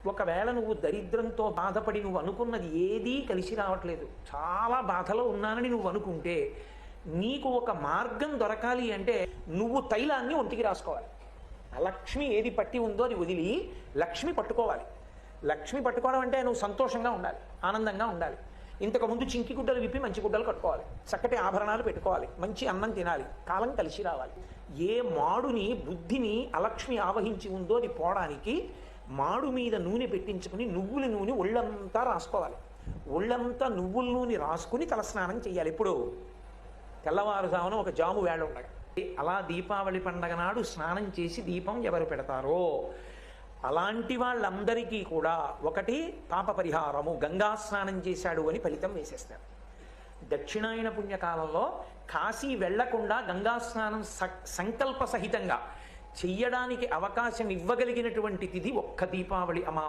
ఒకవేళ నువ్వు దరిద్రంతో బాధపడి నువ్వు అనుకున్నది ఏదీ కలిసి రావట్లేదు, చాలా బాధలో ఉన్నానని నువ్వు అనుకుంటే నీకు ఒక మార్గం దొరకాలి అంటే నువ్వు తైలాన్ని ఒంటికి రాసుకోవాలి. లక్ష్మి ఏది పట్టి ఉందో అది వదిలి లక్ష్మి పట్టుకోవాలి. లక్ష్మి పట్టుకోవడం అంటే నువ్వు సంతోషంగా ఉండాలి, ఆనందంగా ఉండాలి. ఇంతకుముందు చింకి గుడ్డలు విప్పి మంచి గుడ్డలు కట్టుకోవాలి, చక్కటి ఆభరణాలు పెట్టుకోవాలి, మంచి అన్నం తినాలి, కాలం కలిసి రావాలి. ఏ మాడుని బుద్ధిని అలక్ష్మి ఆవహించి ఉందో అది పోవడానికి మాడు మీద నూనె పెట్టించుకుని నువ్వుల నూనె ఒళ్ళంతా రాసుకోవాలి. ఒళ్ళంతా నువ్వుల నూనె రాసుకుని తలస్నానం చేయాలి. ఇప్పుడు తెల్లవారుజామున ఒక జాము వేళ ఉండగా అలా దీపావళి పండగ నాడు స్నానం చేసి దీపం ఎవరు పెడతారో అలాంటి వాళ్ళందరికీ కూడా ఒకటి పాప పరిహారము, గంగా స్నానం చేశాడు అని ఫలితం వేసేస్తారు. దక్షిణాయన పుణ్యకాలంలో కాశీ వెళ్లకుండా గంగా స్నానం సంకల్ప సహితంగా చెయ్యడానికి అవకాశం ఇవ్వగలిగినటువంటి తిథి ఒక్క దీపావళి